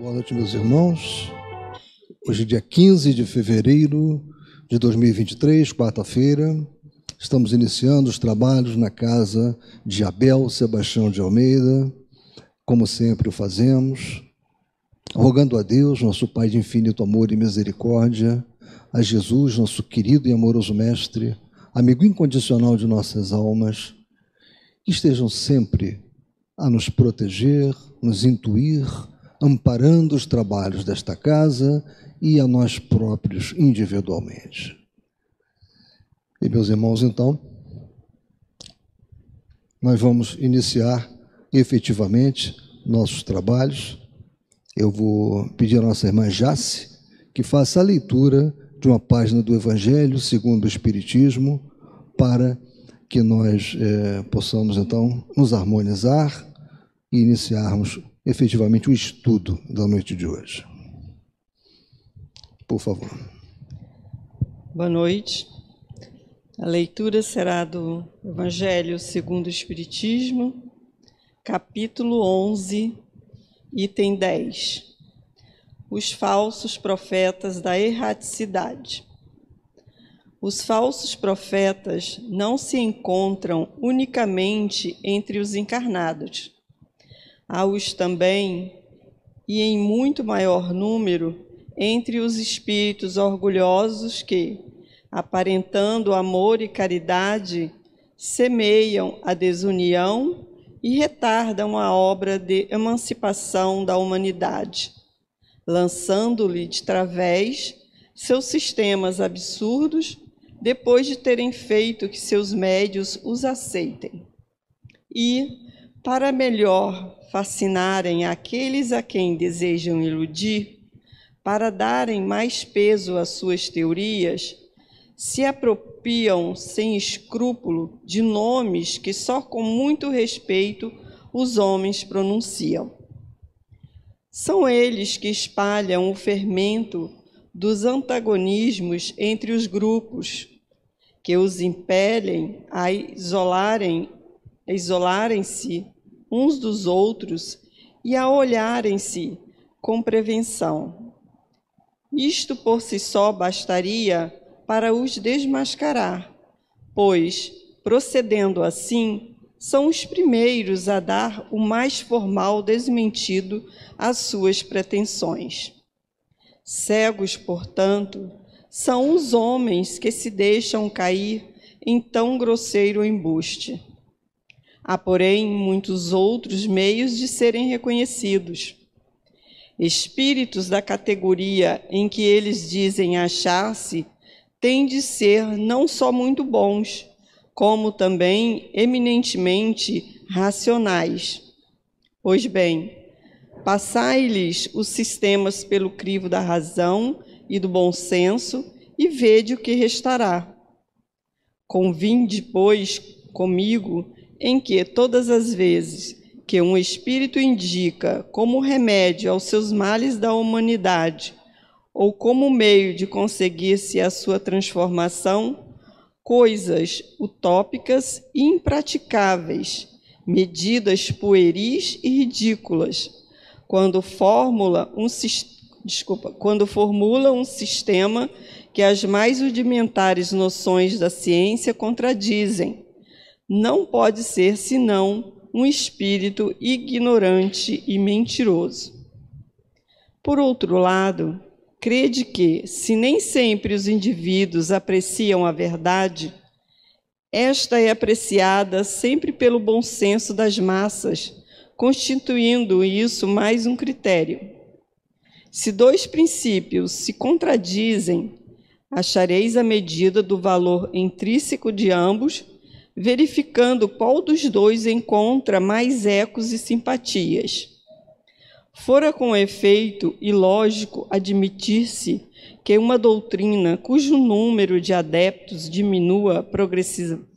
Boa noite, meus irmãos. Hoje é dia 15 de fevereiro de 2023, quarta-feira. Estamos iniciando os trabalhos na casa de Abel Sebastião de Almeida, como sempre o fazemos, rogando a Deus, nosso Pai de infinito amor e misericórdia, a Jesus, nosso querido e amoroso Mestre, amigo incondicional de nossas almas, que estejam sempre a nos proteger, nos intuir, amparando os trabalhos desta casa e a nós próprios individualmente. E, meus irmãos, então, nós vamos iniciar efetivamente nossos trabalhos. Eu vou pedir à nossa irmã Jace que faça a leitura de uma página do Evangelho segundo o Espiritismo, para que nós possamos, então, nos harmonizar e iniciarmos efetivamente o estudo da noite de hoje. Por favor. Boa noite. A leitura será do Evangelho segundo o Espiritismo, capítulo 11, item 10. Os falsos profetas da erraticidade. Os falsos profetas não se encontram unicamente entre os encarnados. Há-os também, e em muito maior número, entre os espíritos orgulhosos que, aparentando amor e caridade, semeiam a desunião e retardam a obra de emancipação da humanidade, lançando-lhe de través seus sistemas absurdos, depois de terem feito que seus médios os aceitem. E, para melhor fascinarem aqueles a quem desejam iludir, para darem mais peso às suas teorias, se apropriam sem escrúpulo de nomes que só com muito respeito os homens pronunciam. São eles que espalham o fermento dos antagonismos entre os grupos, que os impelem a isolarem-se uns dos outros e a olharem-se com prevenção. Isto por si só bastaria para os desmascarar, pois, procedendo assim, são os primeiros a dar o mais formal desmentido às suas pretensões. Cegos, portanto, são os homens que se deixam cair em tão grosseiro embuste. Há, porém, muitos outros meios de serem reconhecidos. Espíritos da categoria em que eles dizem achar-se têm de ser não só muito bons, como também eminentemente racionais. Pois bem, passai-lhes os sistemas pelo crivo da razão e do bom senso e vede o que restará. Convinde, pois, comigo, em que todas as vezes que um espírito indica como remédio aos seus males da humanidade ou como meio de conseguir-se a sua transformação, coisas utópicas e impraticáveis, medidas pueris e ridículas, quando formula um sistema que as mais rudimentares noções da ciência contradizem, não pode ser senão um espírito ignorante e mentiroso. Por outro lado, crede que, se nem sempre os indivíduos apreciam a verdade, esta é apreciada sempre pelo bom senso das massas, constituindo isso mais um critério. Se dois princípios se contradizem, achareis a medida do valor intrínseco de ambos, verificando qual dos dois encontra mais ecos e simpatias. Fora com efeito ilógico admitir-se que uma doutrina cujo número de adeptos diminua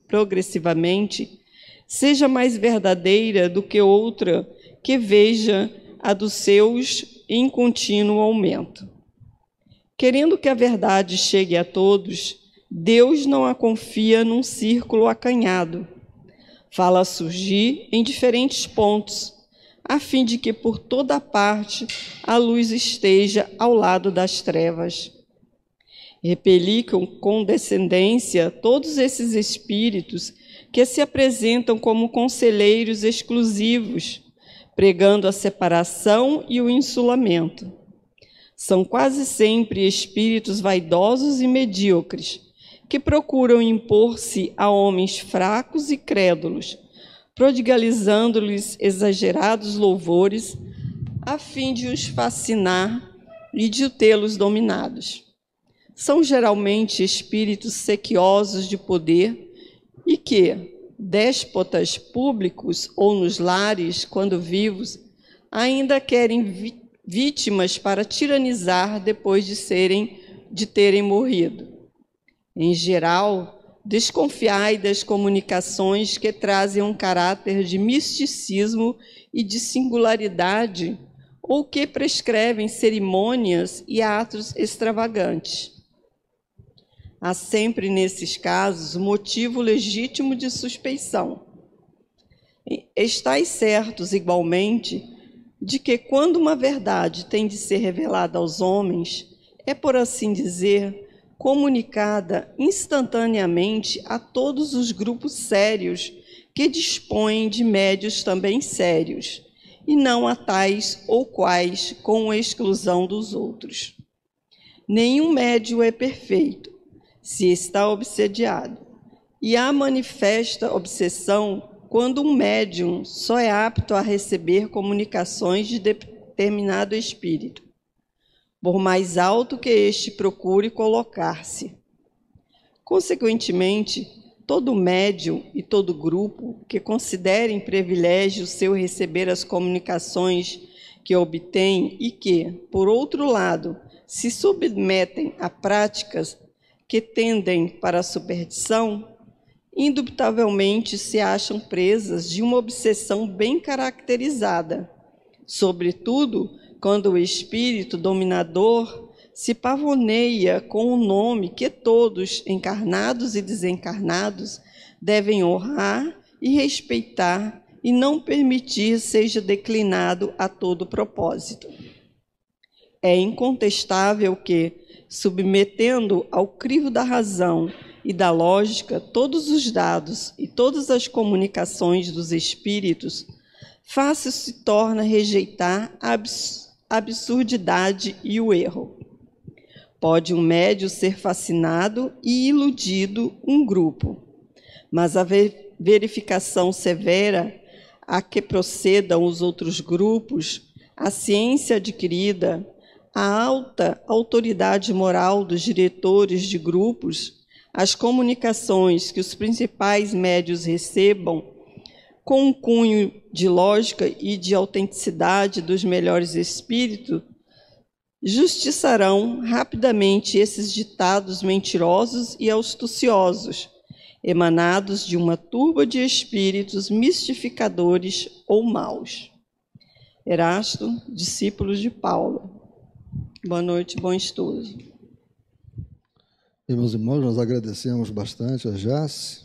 progressivamente seja mais verdadeira do que outra que veja a dos seus em contínuo aumento. Querendo que a verdade chegue a todos, Deus não a confia num círculo acanhado. Fala surgir em diferentes pontos, a fim de que por toda parte a luz esteja ao lado das trevas. Repeli com condescendência todos esses espíritos que se apresentam como conselheiros exclusivos, pregando a separação e o insulamento. São quase sempre espíritos vaidosos e medíocres, que procuram impor-se a homens fracos e crédulos, prodigalizando-lhes exagerados louvores, a fim de os fascinar e de tê-los dominados. São geralmente espíritos sequiosos de poder e que, déspotas públicos ou nos lares, quando vivos, ainda querem vítimas para tiranizar depois de terem morrido. Em geral, desconfiai das comunicações que trazem um caráter de misticismo e de singularidade, ou que prescrevem cerimônias e atos extravagantes. Há sempre, nesses casos, motivo legítimo de suspeição. Estais certos, igualmente, de que, quando uma verdade tem de ser revelada aos homens, é, por assim dizer, comunicada instantaneamente a todos os grupos sérios que dispõem de médios também sérios, e não a tais ou quais com exclusão dos outros. Nenhum médio é perfeito, se está obsediado, e há manifesta obsessão quando um médium só é apto a receber comunicações de determinado espírito, por mais alto que este procure colocar-se. Consequentemente, todo médium e todo grupo que considerem privilégio seu receber as comunicações que obtém e que, por outro lado, se submetem a práticas que tendem para a superstição, indubitavelmente se acham presas de uma obsessão bem caracterizada, sobretudo quando o espírito dominador se pavoneia com o nome que todos, encarnados e desencarnados, devem honrar e respeitar e não permitir seja declinado a todo propósito. É incontestável que, submetendo ao crivo da razão e da lógica todos os dados e todas as comunicações dos espíritos, fácil se torna rejeitar a absurdidade e o erro. Pode um médium ser fascinado e iludido um grupo, mas a verificação severa a que procedam os outros grupos, a ciência adquirida, a alta autoridade moral dos diretores de grupos, as comunicações que os principais médios recebam, com um cunho de lógica e de autenticidade dos melhores espíritos, justiçarão rapidamente esses ditados mentirosos e astuciosos, emanados de uma turba de espíritos mistificadores ou maus. Erasto, discípulos de Paulo. Boa noite, bom estudo. E, meus irmãos, nós agradecemos bastante a Jace.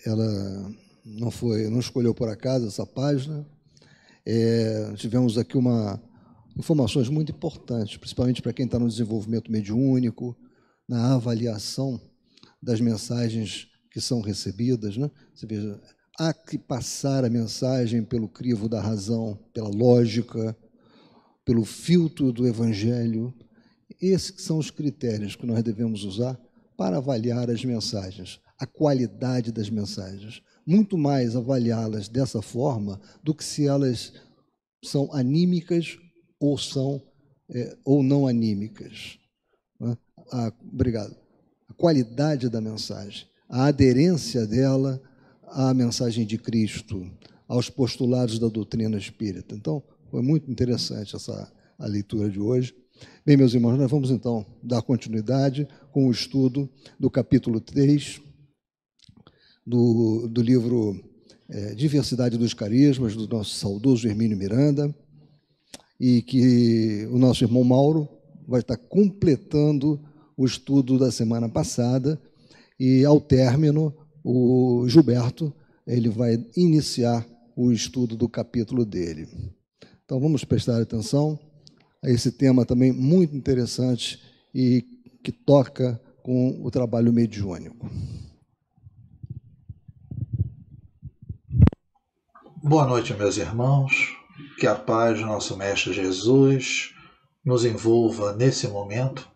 Ela não escolheu por acaso essa página. Tivemos aqui informações muito importantes, principalmente para quem está no desenvolvimento mediúnico, na avaliação das mensagens que são recebidas, né? Você veja, há que passar a mensagem pelo crivo da razão, pela lógica, pelo filtro do Evangelho. Esses são os critérios que nós devemos usar para avaliar as mensagens, a qualidade das mensagens. Muito mais avaliá-las dessa forma do que se elas são anímicas ou não anímicas. Obrigado. A qualidade da mensagem, a aderência dela à mensagem de Cristo, aos postulados da doutrina espírita. Então, foi muito interessante a leitura de hoje. Bem, meus irmãos, nós vamos, então, dar continuidade com o estudo do capítulo 3 do livro Diversidade dos Carismas, do nosso saudoso Hermínio Miranda, e que o nosso irmão Mauro vai estar completando o estudo da semana passada, e, ao término, o Gilberto ele vai iniciar o estudo do capítulo dele. Então, vamos prestar atenção a esse tema também muito interessante e que toca com o trabalho mediúnico. Boa noite, meus irmãos. Que a paz do nosso Mestre Jesus nos envolva nesse momento.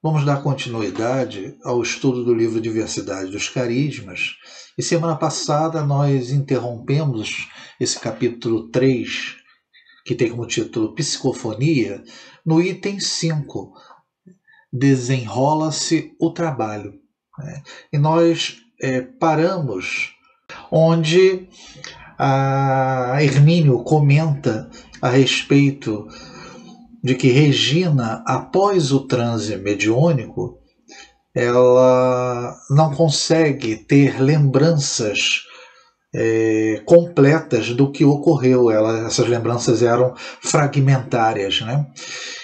Vamos dar continuidade ao estudo do livro Diversidade dos Carismas. E semana passada nós interrompemos esse capítulo 3, que tem como título Psicofonia, no item 5, Desenrola-se o Trabalho. E nós paramos onde a Hermínio comenta a respeito de que Regina, após o transe mediúnico, ela não consegue ter lembranças completas do que ocorreu. Essas lembranças eram fragmentárias, né?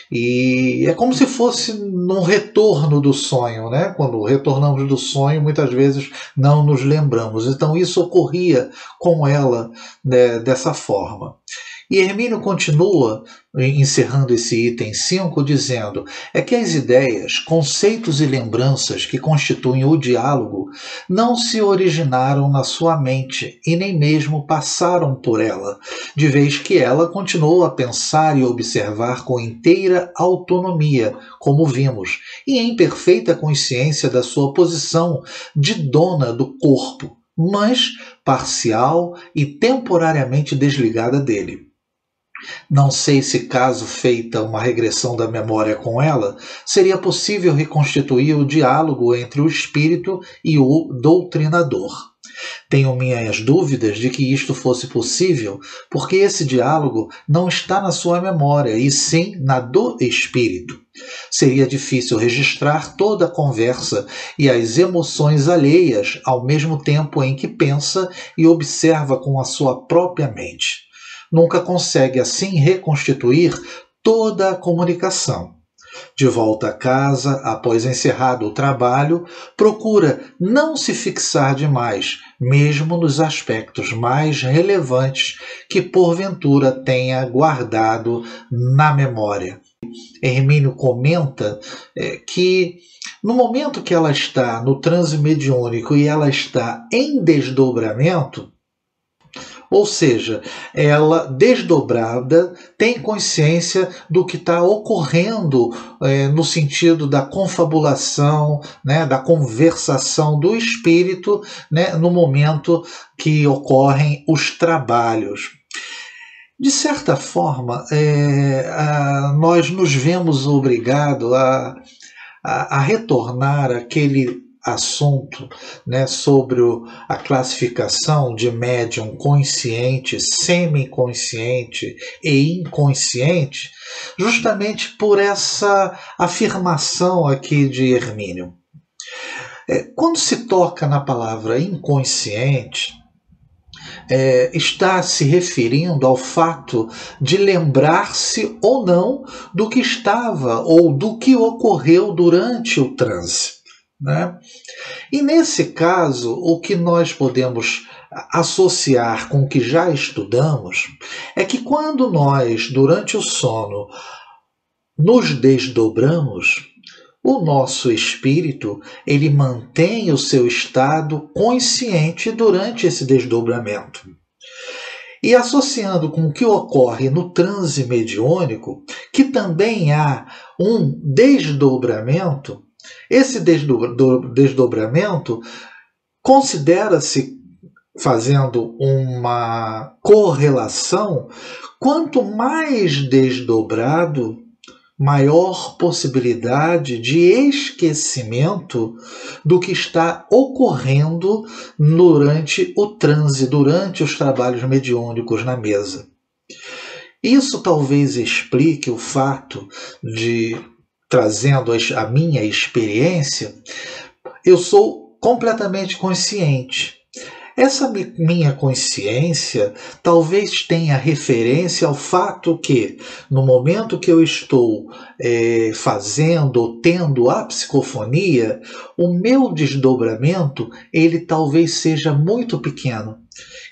E é como se fosse num retorno do sonho, né? Quando retornamos do sonho, muitas vezes não nos lembramos. Então isso ocorria com ela, né, dessa forma. E Hermínio continua, encerrando esse item 5, dizendo que as ideias, conceitos e lembranças que constituem o diálogo não se originaram na sua mente e nem mesmo passaram por ela, de vez que ela continuou a pensar e observar com inteira autonomia, como vimos, e em perfeita consciência da sua posição de dona do corpo, mas parcial e temporariamente desligada dele. Não sei se, caso feita uma regressão da memória com ela, seria possível reconstituir o diálogo entre o espírito e o doutrinador. Tenho minhas dúvidas de que isto fosse possível, porque esse diálogo não está na sua memória, e sim na do espírito. Seria difícil registrar toda a conversa e as emoções alheias ao mesmo tempo em que pensa e observa com a sua própria mente. Nunca consegue assim reconstituir toda a comunicação. De volta a casa, após encerrado o trabalho, procura não se fixar demais, mesmo nos aspectos mais relevantes que porventura tenha guardado na memória. Hermínio comenta que no momento que ela está no transe mediúnico e ela está em desdobramento, ou seja, ela, desdobrada, tem consciência do que está ocorrendo no sentido da confabulação, né, da conversação do espírito, né, no momento que ocorrem os trabalhos. De certa forma, nós nos vemos obrigados a retornar àquele assunto, né, sobre a classificação de médium consciente, semiconsciente e inconsciente, justamente por essa afirmação aqui de Hermínio. Quando se toca na palavra inconsciente, está se referindo ao fato de lembrar-se ou não do que estava ou do que ocorreu durante o transe, né? E nesse caso, o que nós podemos associar com o que já estudamos é que quando nós, durante o sono, nos desdobramos, o nosso espírito ele mantém o seu estado consciente durante esse desdobramento. E associando com o que ocorre no transe mediúnico, que também há um desdobramento, esse desdobramento considera-se, fazendo uma correlação, quanto mais desdobrado, maior possibilidade de esquecimento do que está ocorrendo durante o transe, durante os trabalhos mediúnicos na mesa. Isso talvez explique o fato de, trazendo a minha experiência, eu sou completamente consciente. Essa minha consciência talvez tenha referência ao fato que, no momento que eu estou fazendo ou tendo a psicofonia, o meu desdobramento ele talvez seja muito pequeno.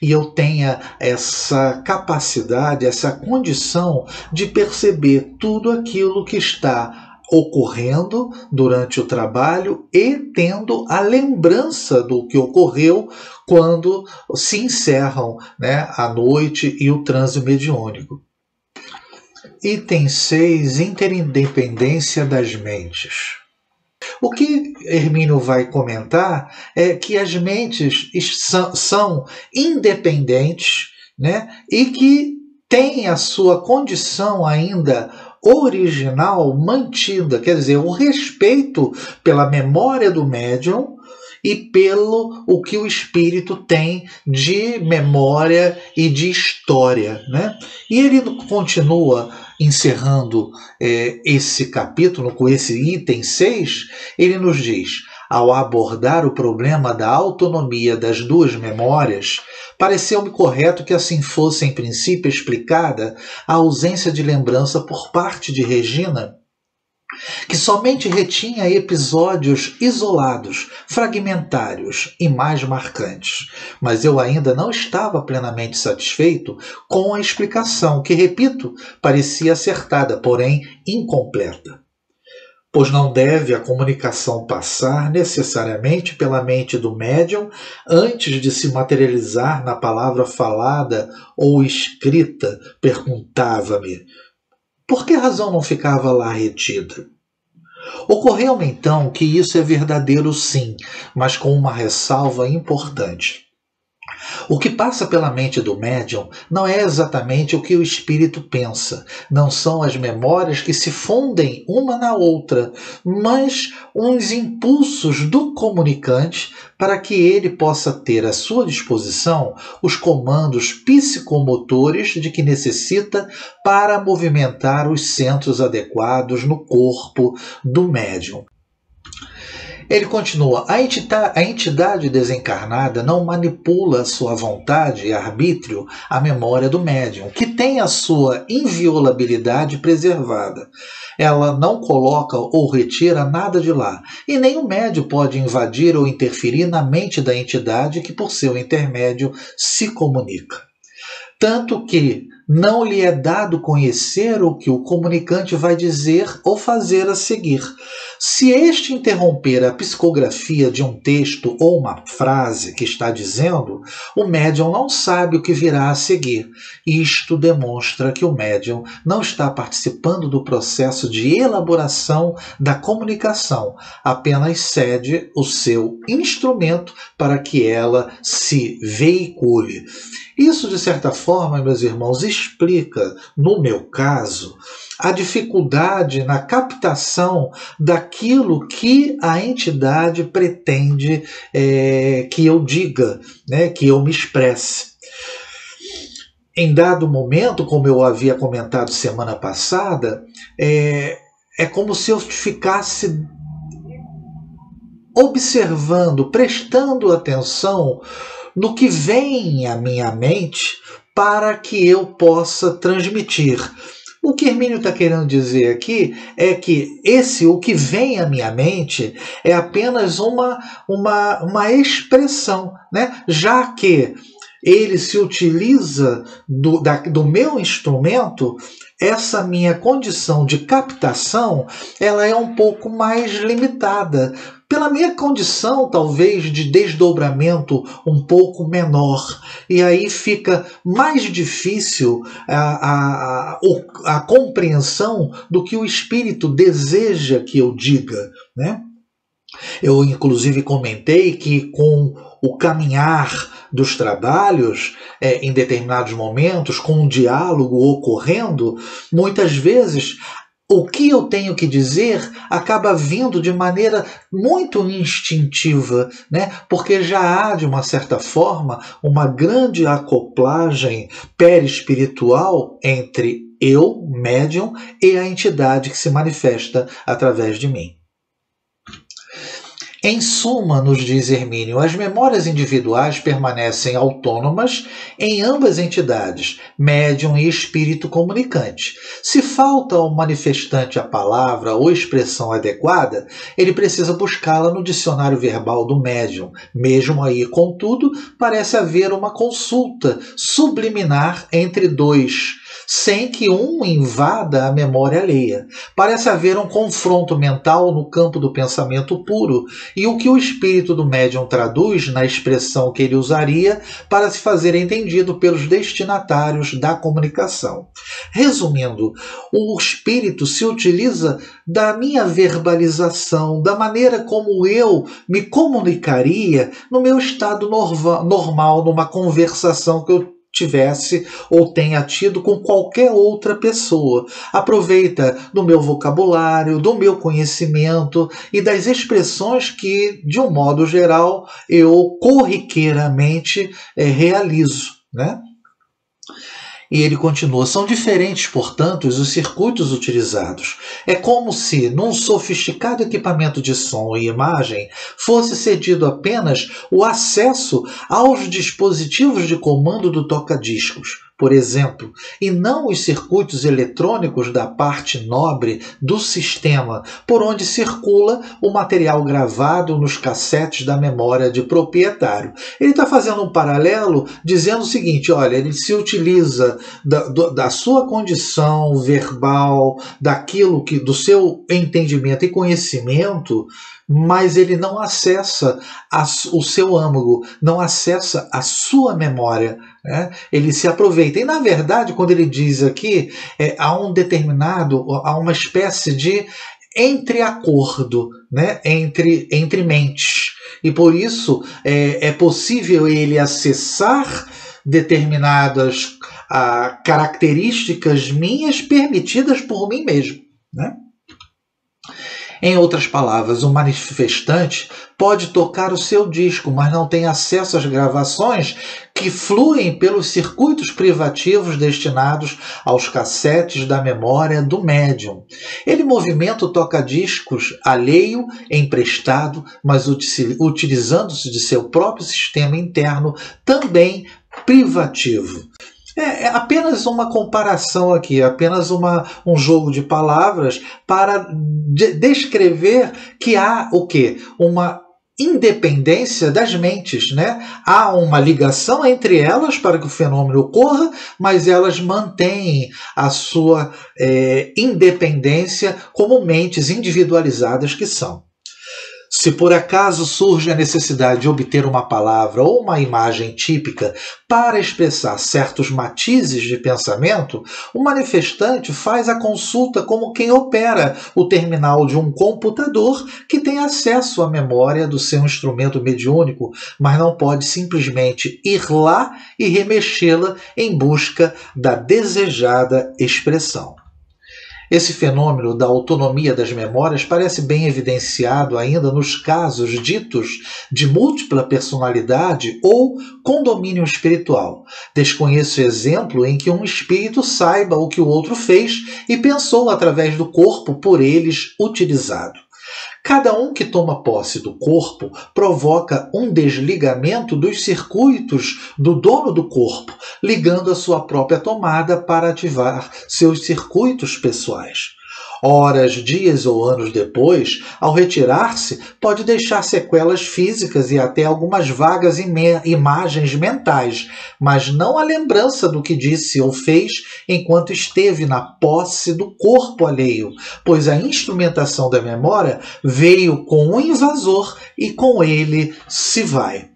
e eu tenha essa capacidade, essa condição de perceber tudo aquilo que está ocorrendo durante o trabalho e tendo a lembrança do que ocorreu quando se encerram, né, a noite e o transe mediúnico. Item 6, interindependência das mentes. O que Hermínio vai comentar é que as mentes são independentes, né, e que têm a sua condição ainda original mantida, quer dizer, o respeito pela memória do médium e pelo o que o espírito tem de memória e de história, né? E ele continua encerrando esse capítulo com esse item 6, ele nos diz: ao abordar o problema da autonomia das duas memórias, pareceu-me correto que assim fosse em princípio explicada a ausência de lembrança por parte de Regina, que somente retinha episódios isolados, fragmentários e mais marcantes. Mas eu ainda não estava plenamente satisfeito com a explicação, que, repito, parecia acertada, porém incompleta. Pois não deve a comunicação passar necessariamente pela mente do médium antes de se materializar na palavra falada ou escrita, perguntava-me. Por que razão não ficava lá retida? Ocorreu-me então que isso é verdadeiro sim, mas com uma ressalva importante. O que passa pela mente do médium não é exatamente o que o espírito pensa, não são as memórias que se fundem uma na outra, mas uns impulsos do comunicante para que ele possa ter à sua disposição os comandos psicomotores de que necessita para movimentar os centros adequados no corpo do médium. Ele continua: a entidade desencarnada não manipula a sua vontade e arbítrio a memória do médium, que tem a sua inviolabilidade preservada. Ela não coloca ou retira nada de lá, e nem o médium pode invadir ou interferir na mente da entidade que, por seu intermédio, se comunica. Tanto que não lhe é dado conhecer o que o comunicante vai dizer ou fazer a seguir. Se este interromper a psicografia de um texto ou uma frase que está dizendo, o médium não sabe o que virá a seguir. Isto demonstra que o médium não está participando do processo de elaboração da comunicação, apenas cede o seu instrumento para que ela se veicule. Isso, de certa forma, meus irmãos, explica, no meu caso, a dificuldade na captação daquilo que a entidade pretende que eu diga, né, que eu me expresse. Em dado momento, como eu havia comentado semana passada, é como se eu ficasse observando, prestando atenção no que vem à minha mente para que eu possa transmitir. O que Hermínio está querendo dizer aqui é que o que vem à minha mente é apenas uma expressão, né? Já que ele se utiliza do meu instrumento, essa minha condição de captação ela é um pouco mais limitada, pela minha condição, talvez, de desdobramento um pouco menor. E aí fica mais difícil a compreensão do que o espírito deseja que eu diga, né? Eu, inclusive, comentei que com o caminhar dos trabalhos, em determinados momentos, com um diálogo ocorrendo, muitas vezes o que eu tenho que dizer acaba vindo de maneira muito instintiva, né? Porque já há, de uma certa forma, uma grande acoplagem perispiritual entre eu, médium, e a entidade que se manifesta através de mim. Em suma, nos diz Hermínio, as memórias individuais permanecem autônomas em ambas entidades, médium e espírito comunicante. Se falta ao manifestante a palavra ou expressão adequada, ele precisa buscá-la no dicionário verbal do médium. Mesmo aí, contudo, parece haver uma consulta subliminar entre dois, sem que um invada a memória alheia. Parece haver um confronto mental no campo do pensamento puro, e o que o espírito do médium traduz na expressão que ele usaria para se fazer entendido pelos destinatários da comunicação. Resumindo, o espírito se utiliza da minha verbalização, da maneira como eu me comunicaria no meu estado normal, numa conversação que eu tivesse ou tenha tido com qualquer outra pessoa. Aproveita do meu vocabulário, do meu conhecimento e das expressões que, de um modo geral, eu corriqueiramente realizo, né? E ele continua, são diferentes, portanto, os circuitos utilizados. É como se, num sofisticado equipamento de som e imagem, fosse cedido apenas o acesso aos dispositivos de comando do toca-discos, por exemplo, e não os circuitos eletrônicos da parte nobre do sistema, por onde circula o material gravado nos cassetes da memória de proprietário. Ele está fazendo um paralelo dizendo o seguinte, olha, ele se utiliza da sua condição verbal, daquilo que, do seu entendimento e conhecimento, mas ele não acessa o seu âmago, não acessa a sua memória, né? Ele se aproveita. E, na verdade, quando ele diz aqui, há uma espécie de entreacordo, né? entre mentes. E, por isso, é possível ele acessar determinadas características minhas permitidas por mim mesmo, né? Em outras palavras, o manifestante pode tocar o seu disco, mas não tem acesso às gravações que fluem pelos circuitos privativos destinados aos cassetes da memória do médium. Ele movimenta o toca-discos alheio, emprestado, mas utilizando-se de seu próprio sistema interno, também privativo. É apenas uma comparação aqui, apenas um jogo de palavras para descrever que há o quê? Uma independência das mentes, né? Há uma ligação entre elas para que o fenômeno ocorra, mas elas mantêm a sua independência como mentes individualizadas que são. Se por acaso surge a necessidade de obter uma palavra ou uma imagem típica para expressar certos matizes de pensamento, o manifestante faz a consulta como quem opera o terminal de um computador que tem acesso à memória do seu instrumento mediúnico, mas não pode simplesmente ir lá e remexê-la em busca da desejada expressão. Esse fenômeno da autonomia das memórias parece bem evidenciado ainda nos casos ditos de múltipla personalidade ou condomínio espiritual. Desconheço exemplo em que um espírito saiba o que o outro fez e pensou através do corpo por eles utilizado. Cada um que toma posse do corpo provoca um desligamento dos circuitos do dono do corpo, ligando a sua própria tomada para ativar seus circuitos pessoais. Horas, dias ou anos depois, ao retirar-se, pode deixar sequelas físicas e até algumas vagas imagens mentais, mas não a lembrança do que disse ou fez enquanto esteve na posse do corpo alheio, pois a instrumentação da memória veio com o invasor e com ele se vai.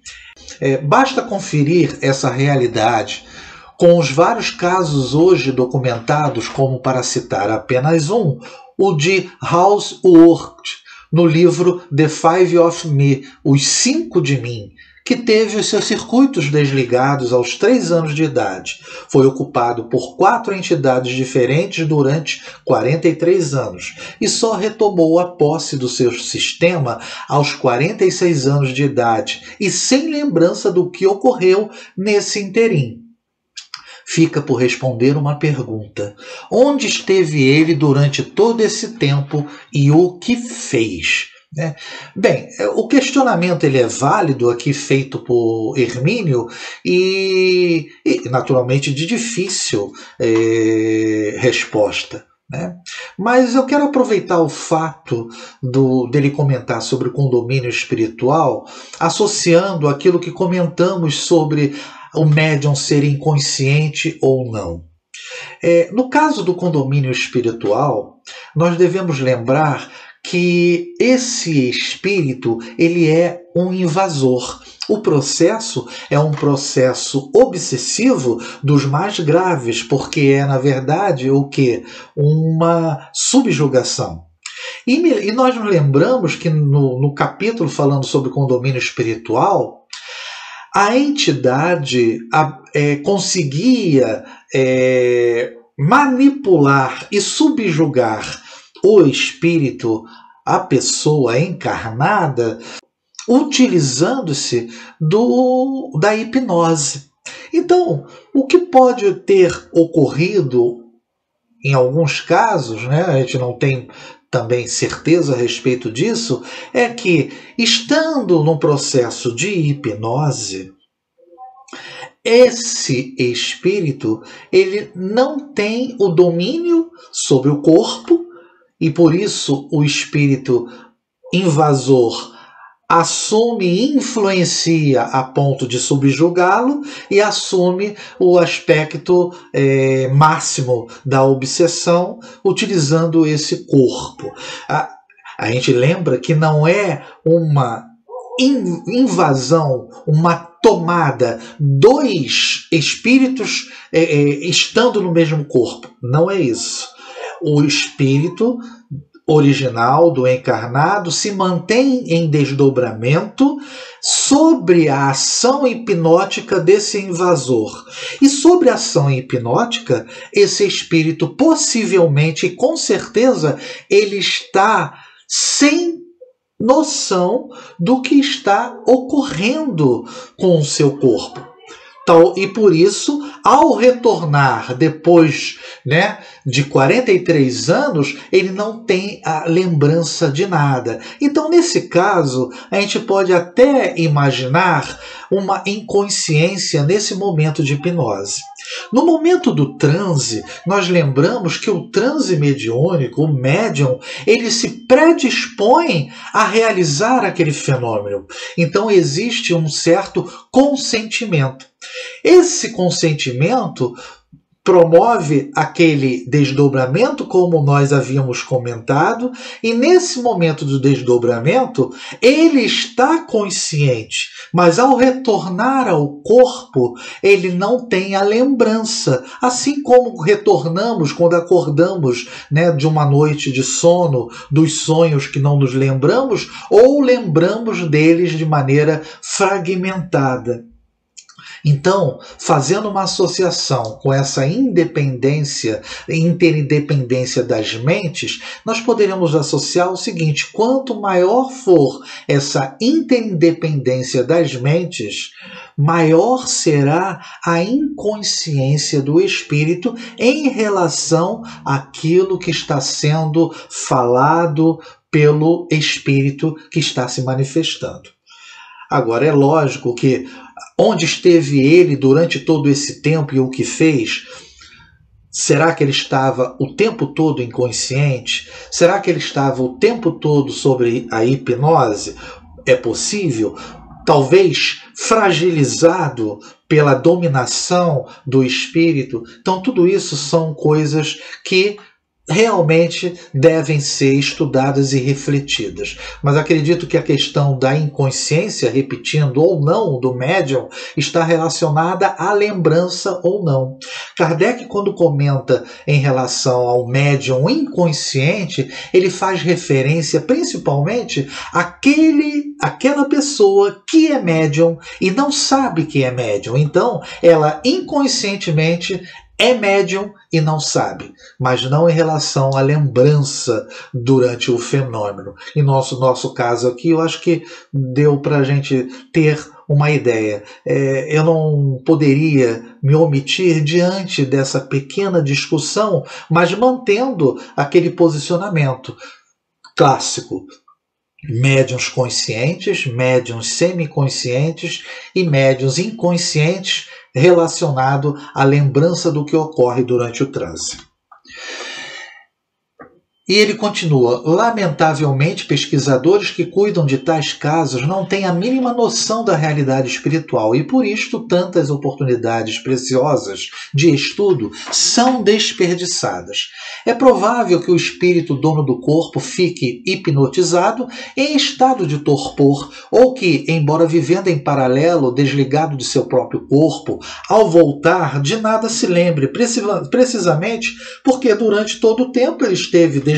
Basta conferir essa realidade com os vários casos hoje documentados, como para citar apenas um, o de Hauswirth, no livro The Five of Me, Os 5 de Mim, que teve os seus circuitos desligados aos 3 anos de idade. Foi ocupado por 4 entidades diferentes durante 43 anos e só retomou a posse do seu sistema aos 46 anos de idade e sem lembrança do que ocorreu nesse interim. Fica por responder uma pergunta. Onde esteve ele durante todo esse tempo e o que fez? né? Bem, o questionamento ele é válido aqui, feito por Hermínio, e naturalmente de difícil resposta, né? Mas eu quero aproveitar o fato dele comentar sobre o condomínio espiritual, associando aquilo que comentamos sobre o médium ser inconsciente ou não. No caso do condomínio espiritual, nós devemos lembrar que esse espírito ele é um invasor. O processo é um processo obsessivo dos mais graves, porque é, na verdade, o quê? Uma subjugação. E nós nos lembramos que no capítulo falando sobre condomínio espiritual, a entidade conseguia manipular e subjugar o espírito, a pessoa encarnada, utilizando-se da hipnose. Então, o que pode ter ocorrido em alguns casos, né, a gente não tem também certeza a respeito disso, é que, estando num processo de hipnose, esse espírito ele não tem o domínio sobre o corpo, e por isso o espírito invasor assume e influencia a ponto de subjugá-lo e assume o aspecto máximo da obsessão, utilizando esse corpo. A gente lembra que não é uma invasão, uma tomada, dois espíritos estando no mesmo corpo. Não é isso. O espírito original do encarnado se mantém em desdobramento sobre a ação hipnótica desse invasor. E sobre a ação hipnótica, esse espírito possivelmente, com certeza, ele está sem noção do que está ocorrendo com o seu corpo. E por isso, ao retornar depois, né, de 43 anos, ele não tem a lembrança de nada. Então, nesse caso, a gente pode até imaginar uma inconsciência nesse momento de hipnose. No momento do transe, nós lembramos que o transe mediúnico, o médium, ele se predispõe a realizar aquele fenômeno. Então existe um certo consentimento. Esse consentimento promove aquele desdobramento, como nós havíamos comentado, e nesse momento do desdobramento, ele está consciente, mas ao retornar ao corpo, ele não tem a lembrança. Assim como retornamos quando acordamos, né, de uma noite de sono, dos sonhos que não nos lembramos, ou lembramos deles de maneira fragmentada. Então, fazendo uma associação com essa interdependência das mentes, nós poderemos associar o seguinte: quanto maior for essa interdependência das mentes, maior será a inconsciência do espírito em relação àquilo que está sendo falado pelo espírito que está se manifestando. Agora, é lógico que onde esteve ele durante todo esse tempo e o que fez? Será que ele estava o tempo todo inconsciente? Será que ele estava o tempo todo sobre a hipnose? É possível? Talvez fragilizado pela dominação do espírito? Então, tudo isso são coisas que realmente devem ser estudadas e refletidas. Mas acredito que a questão da inconsciência, repetindo ou não, do médium, está relacionada à lembrança ou não. Kardec, quando comenta em relação ao médium inconsciente, ele faz referência principalmente àquela pessoa que é médium e não sabe que é médium. Então, ela inconscientemente é médium e não sabe, mas não em relação à lembrança durante o fenômeno. Em nosso caso aqui, eu acho que deu para a gente ter uma ideia. Eu não poderia me omitir diante dessa pequena discussão, mas mantendo aquele posicionamento clássico. médiuns conscientes, médiuns semiconscientes e médiuns inconscientes relacionado à lembrança do que ocorre durante o transe. E ele continua: lamentavelmente, pesquisadores que cuidam de tais casos não têm a mínima noção da realidade espiritual e, por isto, tantas oportunidades preciosas de estudo são desperdiçadas. É provável que o espírito dono do corpo fique hipnotizado em estado de torpor ou que, embora vivendo em paralelo, desligado de seu próprio corpo, ao voltar, de nada se lembre, precisamente porque durante todo o tempo ele esteve desligado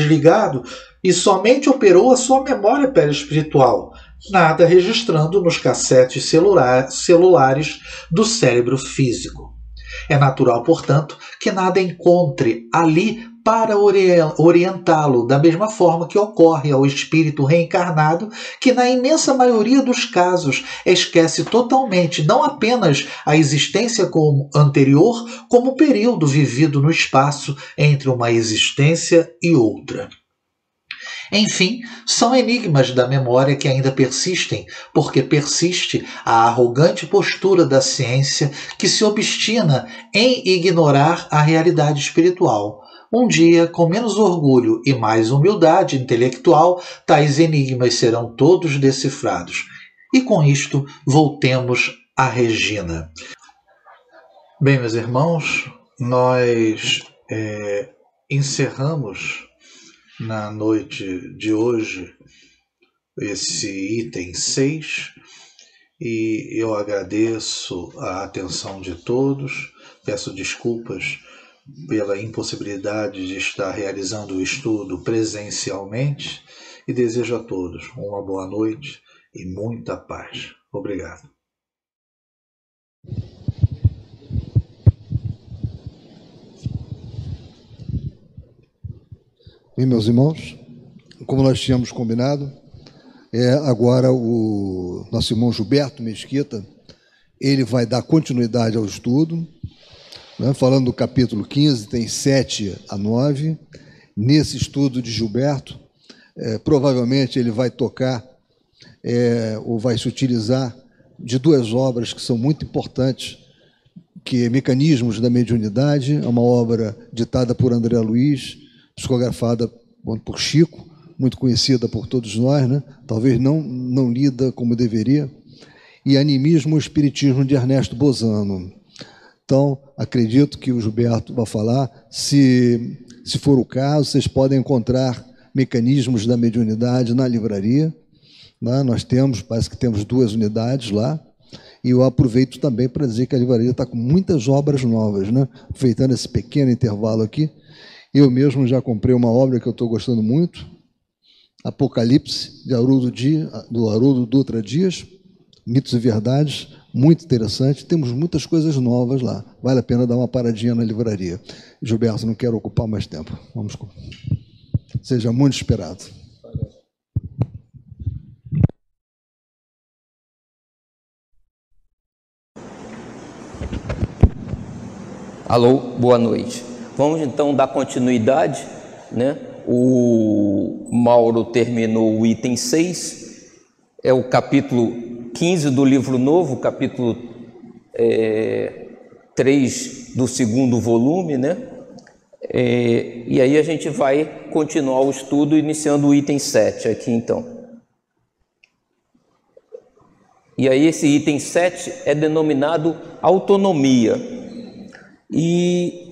e somente operou a sua memória perispiritual, nada registrando nos cassetes celulares do cérebro físico. É natural, portanto, que nada encontre ali para orientá-lo, da mesma forma que ocorre ao espírito reencarnado, que na imensa maioria dos casos esquece totalmente não apenas a existência anterior, como o período vivido no espaço entre uma existência e outra. Enfim, são enigmas da memória que ainda persistem, porque persiste a arrogante postura da ciência que se obstina em ignorar a realidade espiritual. Um dia, com menos orgulho e mais humildade intelectual, tais enigmas serão todos decifrados. E com isto, voltemos a Regina. Bem, meus irmãos, nós encerramos na noite de hoje esse item 6 e eu agradeço a atenção de todos, peço desculpas pela impossibilidade de estar realizando o estudo presencialmente e desejo a todos uma boa noite e muita paz. Obrigado. Bem, meus irmãos, como nós tínhamos combinado, agora o nosso irmão Gilberto Mesquita, ele vai dar continuidade ao estudo, né, falando do capítulo 15, tem 7 a 9. Nesse estudo de Gilberto, provavelmente ele vai tocar ou vai se utilizar de 2 obras que são muito importantes, que é Mecanismos da Mediunidade, é uma obra ditada por André Luiz, psicografada por Chico, muito conhecida por todos nós, né? Talvez não lida como deveria, e Animismo e Espiritismo, de Ernesto Bozano. Então, acredito que o Gilberto vai falar. Se for o caso, vocês podem encontrar Mecanismos da Mediunidade na livraria, né? Nós parece que temos 2 unidades lá, e eu aproveito também para dizer que a livraria está com muitas obras novas, né? Aproveitando esse pequeno intervalo aqui, eu mesmo já comprei uma obra que eu estou gostando muito, Apocalipse, do Haroldo Dutra Dias, Mitos e Verdades, muito interessante. Temos muitas coisas novas lá. Vale a pena dar uma paradinha na livraria. Gilberto, não quero ocupar mais tempo. Seja muito esperado. Alô, boa noite. Vamos então dar continuidade, né? O Mauro terminou o item 6, é o capítulo 15 do livro novo, capítulo 3 do 2º volume, né? E aí a gente vai continuar o estudo iniciando o item 7 aqui então. E aí esse item 7 é denominado autonomia. E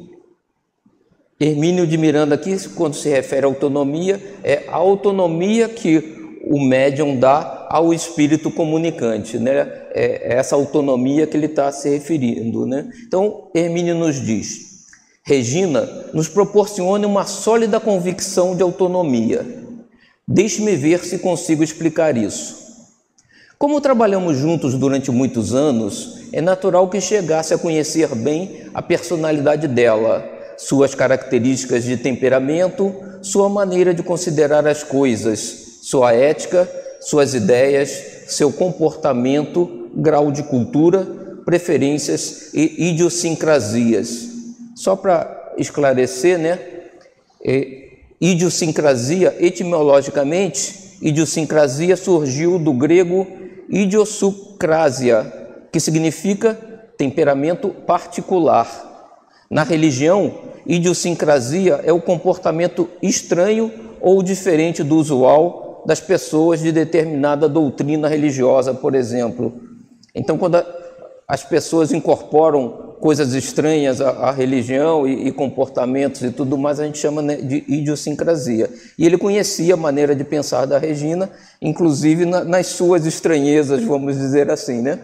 Hermínio de Miranda aqui, quando se refere à autonomia, é a autonomia que o médium dá ao espírito comunicante, né? É essa autonomia que ele está se referindo, né? Então, Hermínio nos diz: Regina nos proporciona uma sólida convicção de autonomia. Deixe-me ver se consigo explicar isso. Como trabalhamos juntos durante muitos anos, é natural que chegasse a conhecer bem a personalidade dela, suas características de temperamento, sua maneira de considerar as coisas, sua ética, suas ideias, seu comportamento, grau de cultura, preferências e idiosincrasias. Só para esclarecer, né? Idiosincrasia, etimologicamente, Idiosincrasia surgiu do grego idiossucrasia, que significa temperamento particular. Na religião, idiosincrasia é o comportamento estranho ou diferente do usual das pessoas de determinada doutrina religiosa, por exemplo. Então, quando as pessoas incorporam coisas estranhas à religião e comportamentos e tudo mais, a gente chama, né, de idiosincrasia. E ele conhecia a maneira de pensar da Regina, inclusive nas suas estranhezas, vamos dizer assim, né?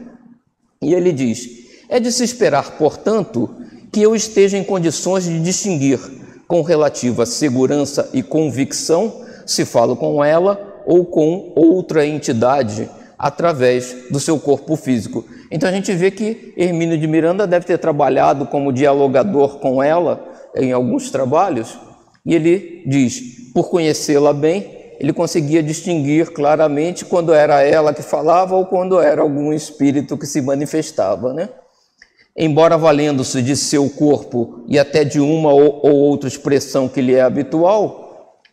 E ele diz: é de se esperar, portanto, que eu esteja em condições de distinguir com relativa segurança e convicção se falo com ela ou com outra entidade através do seu corpo físico. Então a gente vê que Hermínio de Miranda deve ter trabalhado como dialogador com ela em alguns trabalhos, e ele diz, por conhecê-la bem, ele conseguia distinguir claramente quando era ela que falava ou quando era algum espírito que se manifestava, né? Embora valendo-se de seu corpo e até de uma ou outra expressão que lhe é habitual,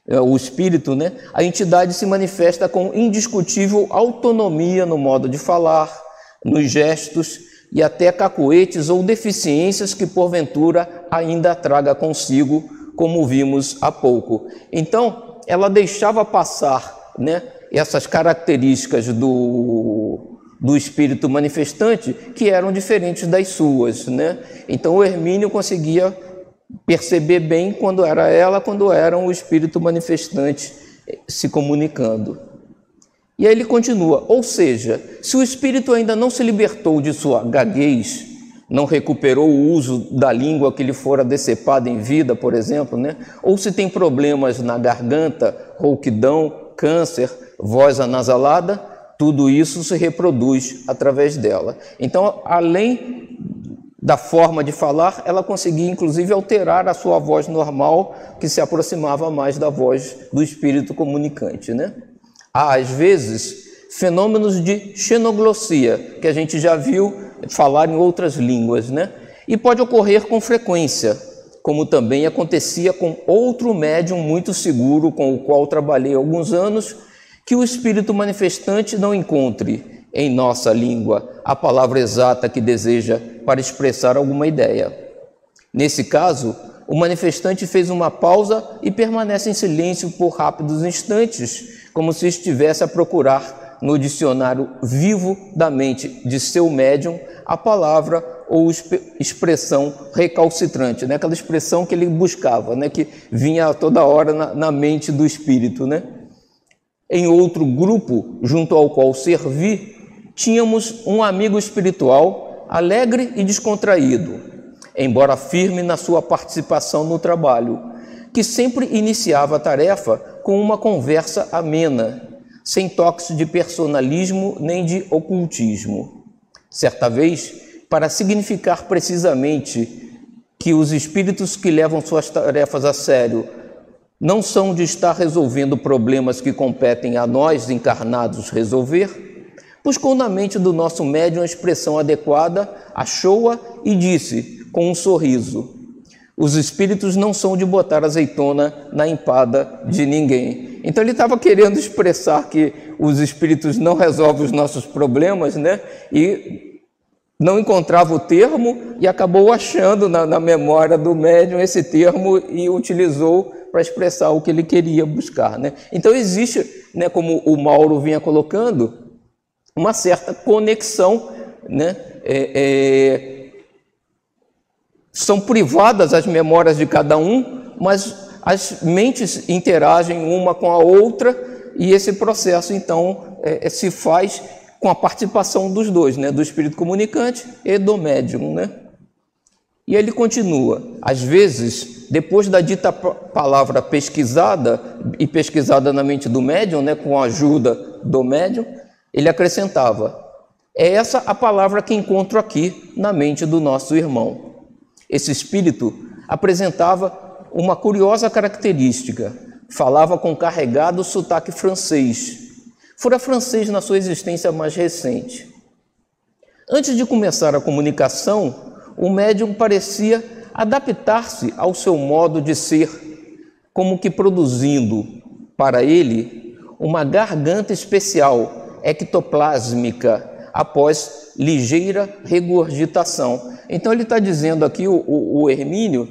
o espírito, né, a entidade se manifesta com indiscutível autonomia no modo de falar, nos gestos e até cacoetes ou deficiências que porventura ainda traga consigo, como vimos há pouco. Então, ela deixava passar, né, essas características do espírito manifestante que eram diferentes das suas, né? Então o Hermínio conseguia perceber bem quando era ela, quando era o espírito manifestante se comunicando. E aí ele continua, ou seja, se o espírito ainda não se libertou de sua gaguez, não recuperou o uso da língua que lhe fora decepada em vida, por exemplo, né? Ou se tem problemas na garganta, rouquidão, câncer, voz anasalada, tudo isso se reproduz através dela. Então, além da forma de falar, ela conseguia inclusive alterar a sua voz normal, que se aproximava mais da voz do espírito comunicante, né? Há, às vezes, fenômenos de xenoglossia, que a gente já viu falar em outras línguas, né? E pode ocorrer com frequência, como também acontecia com outro médium muito seguro, com o qual trabalhei há alguns anos, que o espírito manifestante não encontre em nossa língua a palavra exata que deseja para expressar alguma ideia. Nesse caso, o manifestante fez uma pausa e permanece em silêncio por rápidos instantes, como se estivesse a procurar no dicionário vivo da mente de seu médium a palavra ou expressão recalcitrante, né? Aquela expressão que ele buscava, né? Que vinha toda hora na mente do espírito, né? Em outro grupo, junto ao qual servi, tínhamos um amigo espiritual alegre e descontraído, embora firme na sua participação no trabalho, que sempre iniciava a tarefa com uma conversa amena, sem toques de personalismo nem de ocultismo. Certa vez, para significar precisamente que os espíritos que levam suas tarefas a sério não são de estar resolvendo problemas que competem a nós encarnados resolver, buscou na mente do nosso médium a expressão adequada, achou-a e disse, com um sorriso, os espíritos não são de botar azeitona na empada de ninguém. Então ele estava querendo expressar que os espíritos não resolvem os nossos problemas, né? E não encontrava o termo e acabou achando na memória do médium esse termo e utilizou para expressar o que ele queria buscar, né? Então existe, né, como o Mauro vinha colocando, uma certa conexão, né? São privadas as memórias de cada um, mas as mentes interagem uma com a outra e esse processo, então, se faz com a participação dos dois, né? Do espírito comunicante e do médium, né? E ele continua, às vezes, depois da dita palavra pesquisada na mente do médium, né, com a ajuda do médium, ele acrescentava, é essa a palavra que encontro aqui na mente do nosso irmão. Esse espírito apresentava uma curiosa característica, falava com carregado sotaque francês, fora francês na sua existência mais recente. Antes de começar a comunicação, o médium parecia adaptar-se ao seu modo de ser, como que produzindo para ele uma garganta especial, ectoplásmica, após ligeira regurgitação. Então ele está dizendo aqui, o Hermínio,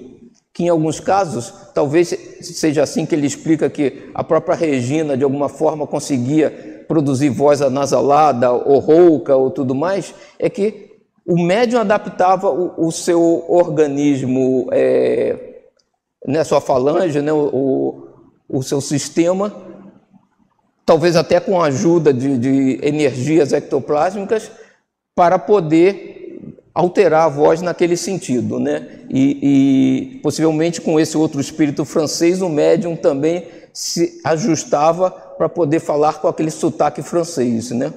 que em alguns casos, talvez seja assim que ele explica que a própria Regina, de alguma forma, conseguia produzir voz anasalada, ou rouca, ou tudo mais, é que o médium adaptava o seu organismo, né, sua falange, né, o seu sistema, talvez até com a ajuda de energias ectoplásmicas, para poder alterar a voz naquele sentido, né? E possivelmente com esse outro espírito francês, o médium também se ajustava para poder falar com aquele sotaque francês, né?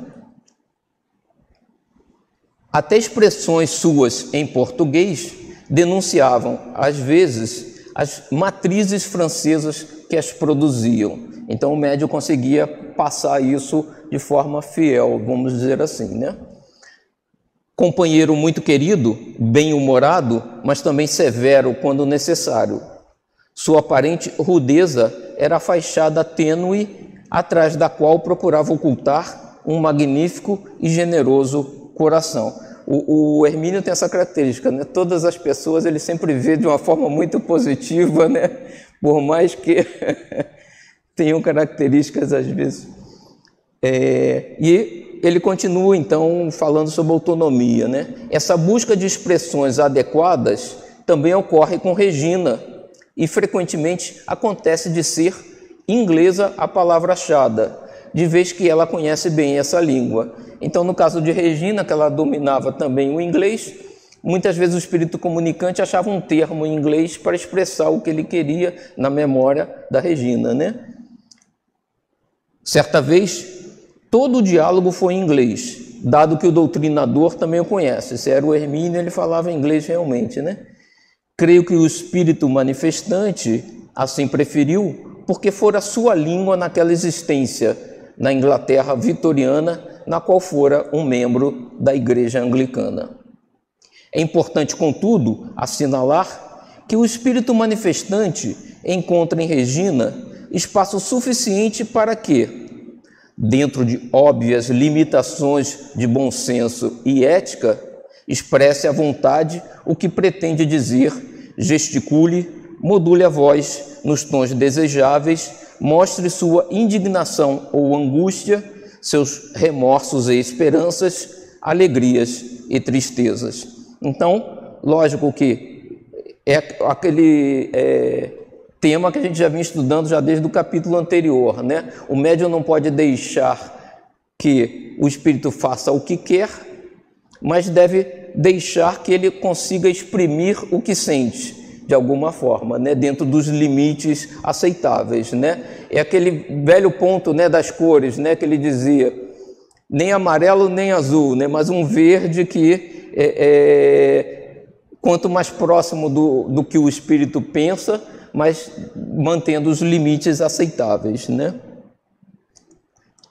Até expressões suas em português denunciavam, às vezes, as matrizes francesas que as produziam. Então o médium conseguia passar isso de forma fiel, vamos dizer assim, né? Companheiro muito querido, bem-humorado, mas também severo quando necessário. Sua aparente rudeza era a fachada tênue atrás da qual procurava ocultar um magnífico e generoso coração. O Hermínio tem essa característica, né? Todas as pessoas ele sempre vê de uma forma muito positiva, né? Por mais que tenham características às vezes. E ele continua, então, falando sobre autonomia, né? Essa busca de expressões adequadas também ocorre com Regina e, frequentemente, acontece de ser inglesa a palavra achada, de vez que ela conhece bem essa língua. Então, no caso de Regina, que ela dominava também o inglês, muitas vezes o espírito comunicante achava um termo em inglês para expressar o que ele queria na memória da Regina, né? Certa vez, todo o diálogo foi em inglês, dado que o doutrinador também o conhece. Se era o Hermínio, ele falava inglês realmente, né? Creio que o espírito manifestante assim preferiu, porque fora sua língua naquela existência, na Inglaterra vitoriana, na qual fora um membro da Igreja Anglicana. É importante, contudo, assinalar que o espírito manifestante encontra em Regina espaço suficiente para que, dentro de óbvias limitações de bom senso e ética, expresse à vontade o que pretende dizer, gesticule, module a voz nos tons desejáveis, mostre sua indignação ou angústia, seus remorsos e esperanças, alegrias e tristezas. Então, lógico que é aquele tema que a gente já vinha estudando já desde o capítulo anterior, né? O médium não pode deixar que o espírito faça o que quer, mas deve deixar que ele consiga exprimir o que sente, de alguma forma, né? Dentro dos limites aceitáveis, né? É aquele velho ponto, né, das cores, né, que ele dizia, nem amarelo nem azul, né, mas um verde que quanto mais próximo do que o espírito pensa, mas mantendo os limites aceitáveis, né?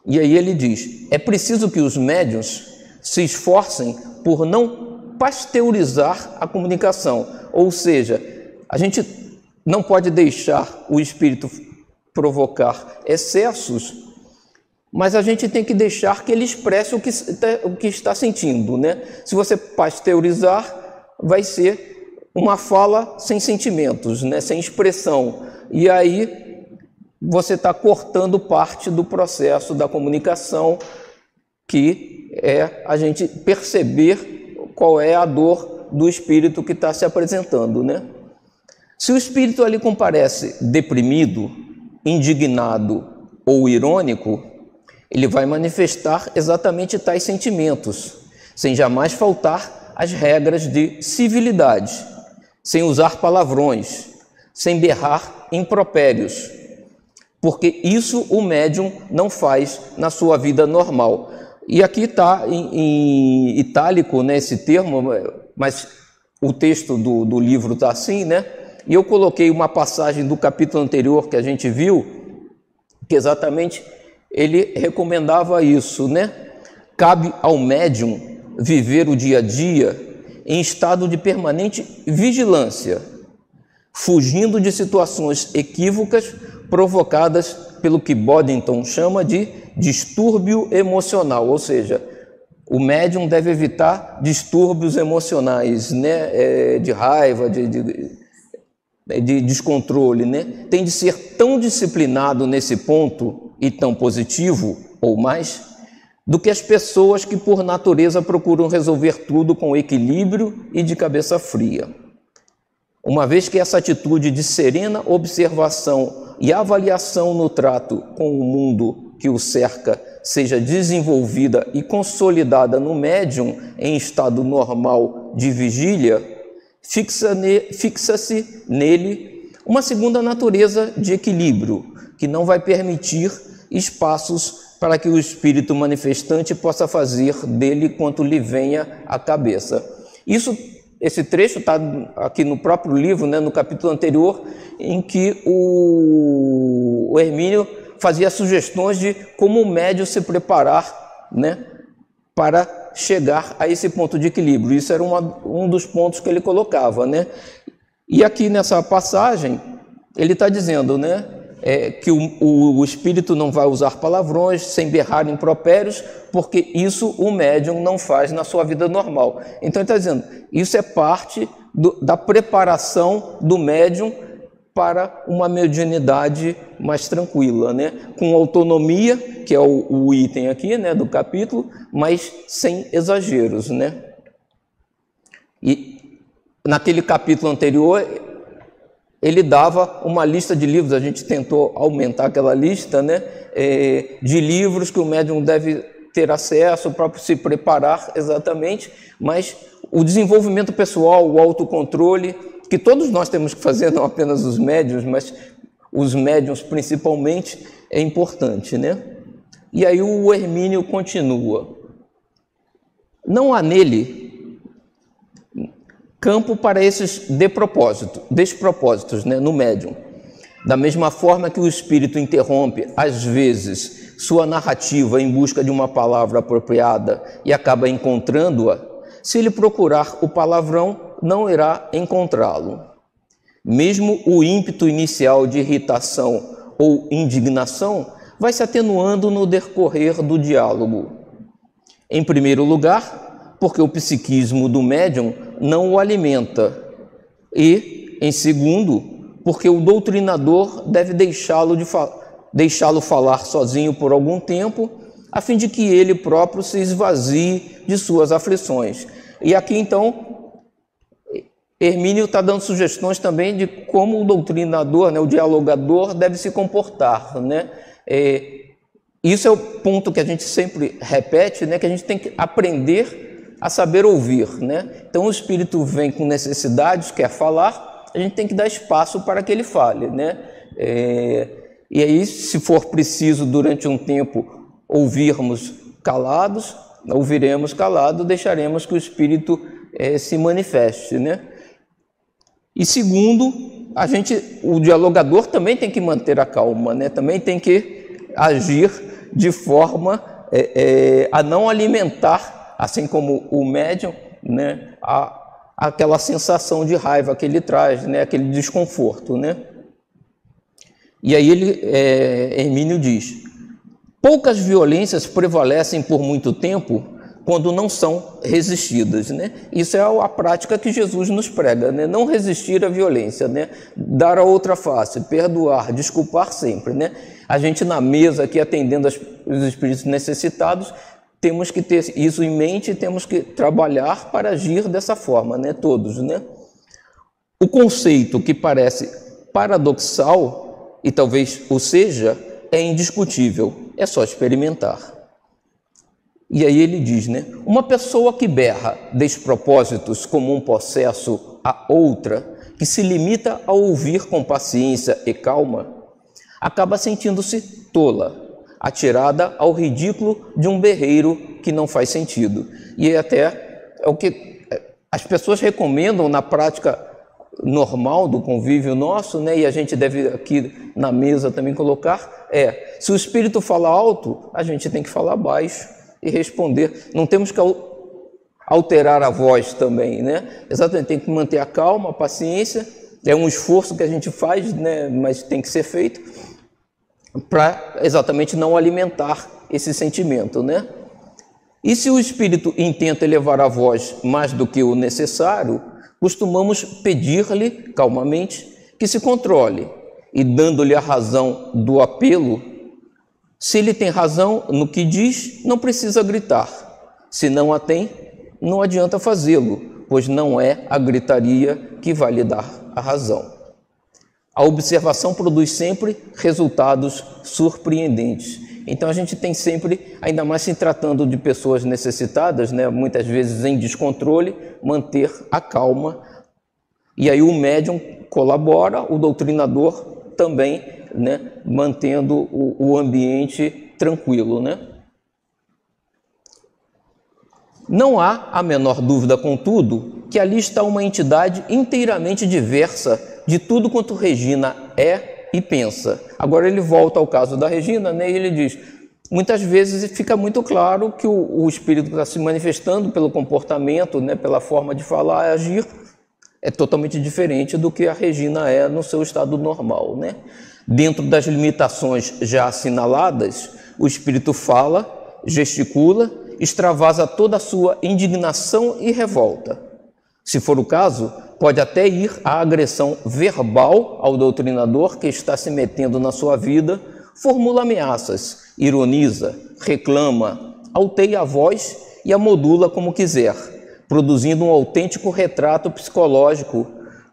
E aí ele diz, é preciso que os médiuns se esforcem por não pasteurizar a comunicação, ou seja, a gente não pode deixar o espírito provocar excessos, mas a gente tem que deixar que ele expresse o que está sentindo, né? Se você pasteurizar, vai ser uma fala sem sentimentos, né? Sem expressão. E aí você está cortando parte do processo da comunicação, que é a gente perceber qual é a dor do espírito que está se apresentando, né? Se o espírito ali comparece deprimido, indignado ou irônico, ele vai manifestar exatamente tais sentimentos, sem jamais faltar às regras de civilidade, sem usar palavrões, sem berrar impropérios, porque isso o médium não faz na sua vida normal. E aqui está em itálico, né, esse termo, mas o texto do livro está assim, né? E eu coloquei uma passagem do capítulo anterior que a gente viu, que exatamente ele recomendava isso, né? Cabe ao médium viver o dia a dia em estado de permanente vigilância, fugindo de situações equívocas provocadas pelo que Boddington chama de distúrbio emocional, ou seja, o médium deve evitar distúrbios emocionais, né, de raiva, de descontrole, né? Tem de ser tão disciplinado nesse ponto e tão positivo, ou mais, do que as pessoas que por natureza procuram resolver tudo com equilíbrio e de cabeça fria. Uma vez que essa atitude de serena observação e avaliação no trato com o mundo que o cerca seja desenvolvida e consolidada no médium em estado normal de vigília, fixa-se nele uma segunda natureza de equilíbrio, que não vai permitir espaços para que o espírito manifestante possa fazer dele quanto lhe venha à cabeça. Esse trecho está aqui no próprio livro, né, no capítulo anterior, em que o Hermínio fazia sugestões de como o médium se preparar, né, para chegar a esse ponto de equilíbrio. Isso era um dos pontos que ele colocava, né? E aqui nessa passagem ele está dizendo, né, que o espírito não vai usar palavrões sem berrar impropérios, porque isso o médium não faz na sua vida normal. Então ele está dizendo, isso é parte da preparação do médium para uma mediunidade mais tranquila, né? Com autonomia, que é o item aqui, né, do capítulo, mas sem exageros, né? E naquele capítulo anterior ele dava uma lista de livros, a gente tentou aumentar aquela lista, né, de livros que o médium deve ter acesso para se preparar exatamente, mas o desenvolvimento pessoal, o autocontrole, que todos nós temos que fazer, não apenas os médiuns, mas os médiuns principalmente, é importante, né? E aí o Hermínio continua. Não há nele campo para esses despropósitos, né, no médium. Da mesma forma que o espírito interrompe, às vezes, sua narrativa em busca de uma palavra apropriada e acaba encontrando-a, se ele procurar o palavrão, não irá encontrá-lo. Mesmo o ímpeto inicial de irritação ou indignação vai se atenuando no decorrer do diálogo. Em primeiro lugar, porque o psiquismo do médium não o alimenta, e, em segundo, porque o doutrinador deve deixá-lo falar sozinho por algum tempo, a fim de que ele próprio se esvazie de suas aflições. E aqui, então, Hermínio está dando sugestões também de como o doutrinador, né, o dialogador, deve se comportar, né? Isso é o ponto que a gente sempre repete, né, que a gente tem que aprender a saber ouvir, né? Então o espírito vem com necessidades, quer falar, a gente tem que dar espaço para que ele fale, né? E aí, se for preciso, durante um tempo, ouviremos calados, ouviremos calado, deixaremos que o espírito se manifeste, né? E segundo, o dialogador também tem que manter a calma, né? Também tem que agir de forma a não alimentar, assim como o médium, né, aquela sensação de raiva que ele traz, né, aquele desconforto, né? E aí Hermínio diz: poucas violências prevalecem por muito tempo quando não são resistidas, né? Isso é a prática que Jesus nos prega, né? Não resistir à violência, né? Dar a outra face, perdoar, desculpar sempre, né? A gente na mesa aqui atendendo os espíritos necessitados, temos que ter isso em mente e temos que trabalhar para agir dessa forma, né? Todos, né? O conceito que parece paradoxal, e talvez o seja, é indiscutível, é só experimentar. E aí ele diz, né? Uma pessoa que berra despropósitos como um possesso a outra, que se limita a ouvir com paciência e calma, acaba sentindo-se tola, atirada ao ridículo de um berreiro que não faz sentido. E até é o que as pessoas recomendam na prática normal do convívio nosso, né? E a gente deve aqui na mesa também colocar, se o espírito fala alto, a gente tem que falar baixo e responder. Não temos que alterar a voz também, né? Exatamente, tem que manter a calma, a paciência. É um esforço que a gente faz, né? Mas tem que ser feito. para exatamente não alimentar esse sentimento, né? E se o espírito intenta elevar a voz mais do que o necessário, costumamos pedir-lhe, calmamente, que se controle e, dando-lhe a razão do apelo, se ele tem razão no que diz, não precisa gritar. Se não a tem, não adianta fazê-lo, pois não é a gritaria que vai lhe dar a razão. A observação produz sempre resultados surpreendentes. Então a gente tem sempre, ainda mais se tratando de pessoas necessitadas, né, muitas vezes em descontrole, manter a calma. E aí o médium colabora, o doutrinador também, né, mantendo o ambiente tranquilo, né? Não há a menor dúvida, contudo, que ali está uma entidade inteiramente diversa de tudo quanto Regina é e pensa. Agora ele volta ao caso da Regina, né, e ele diz, muitas vezes fica muito claro que o espírito está se manifestando pelo comportamento, né, pela forma de falar e agir, é totalmente diferente do que a Regina é no seu estado normal, né? Dentro das limitações já assinaladas, o espírito fala, gesticula, extravasa toda a sua indignação e revolta. Se for o caso, pode até ir à agressão verbal ao doutrinador que está se metendo na sua vida, formula ameaças, ironiza, reclama, alteia a voz e a modula como quiser, produzindo um autêntico retrato psicológico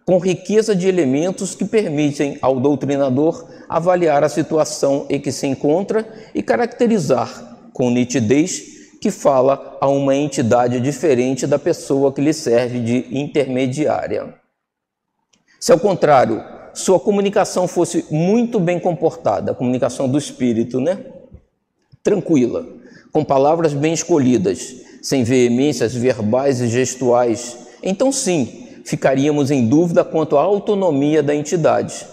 com riqueza de elementos que permitem ao doutrinador avaliar a situação em que se encontra e caracterizar com nitidez que fala a uma entidade diferente da pessoa que lhe serve de intermediária. Se ao contrário, sua comunicação fosse muito bem comportada, a comunicação do espírito, né? Tranquila, com palavras bem escolhidas, sem veemências verbais e gestuais, então sim, ficaríamos em dúvida quanto à autonomia da entidade.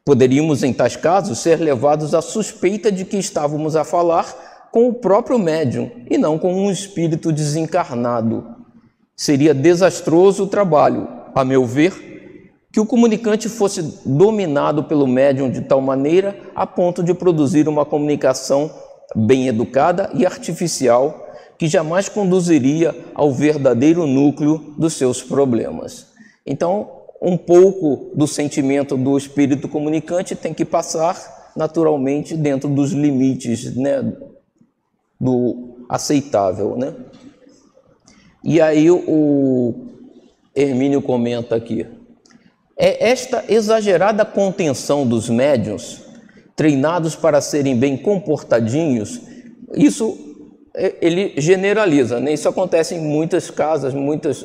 Poderíamos, em tais casos, ser levados à suspeita de que estávamos a falar com o próprio médium e não com um espírito desencarnado. Seria desastroso o trabalho, a meu ver, que o comunicante fosse dominado pelo médium de tal maneira a ponto de produzir uma comunicação bem educada e artificial que jamais conduziria ao verdadeiro núcleo dos seus problemas. Então, um pouco do sentimento do espírito comunicante tem que passar naturalmente dentro dos limites, né, do aceitável, né? E aí o Hermínio comenta aqui, é esta exagerada contenção dos médiuns, treinados para serem bem comportadinhos, isso ele generaliza, né? Isso acontece em muitas casas, muitos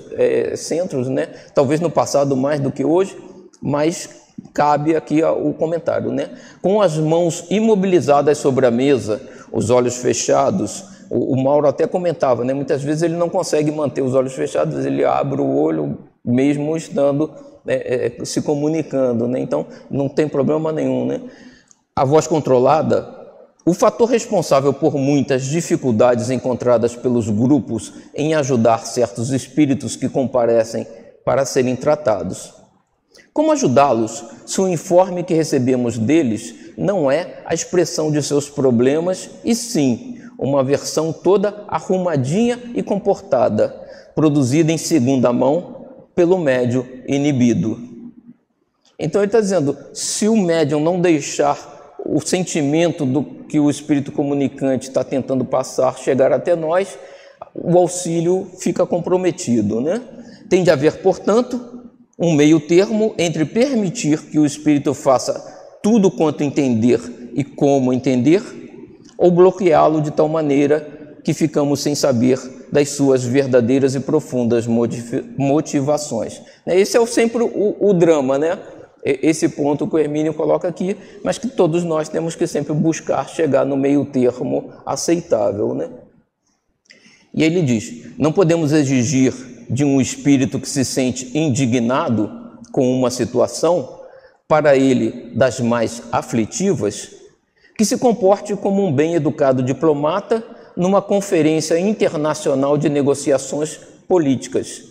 centros, né? Talvez no passado mais do que hoje, mas cabe aqui o comentário, né? Com as mãos imobilizadas sobre a mesa, os olhos fechados, o Mauro até comentava, né? Muitas vezes ele não consegue manter os olhos fechados, ele abre o olho mesmo estando se comunicando, né? Então não tem problema nenhum, né? A voz controlada, o fator responsável por muitas dificuldades encontradas pelos grupos em ajudar certos espíritos que comparecem para serem tratados. Como ajudá-los se o informe que recebemos deles não é a expressão de seus problemas, e sim uma versão toda arrumadinha e comportada, produzida em segunda mão pelo médium inibido? Então ele está dizendo, se o médium não deixar o sentimento do que o espírito comunicante está tentando passar chegar até nós, o auxílio fica comprometido, né? Tem de haver, portanto, um meio termo entre permitir que o espírito faça tudo quanto entender e como entender, ou bloqueá-lo de tal maneira que ficamos sem saber das suas verdadeiras e profundas motivações. Esse é sempre o drama, né? Esse ponto que o Hermínio coloca aqui, mas que todos nós temos que sempre buscar chegar no meio termo aceitável, né? E ele diz, não podemos exigir de um espírito que se sente indignado com uma situação, para ele das mais aflitivas, que se comporte como um bem-educado diplomata numa conferência internacional de negociações políticas,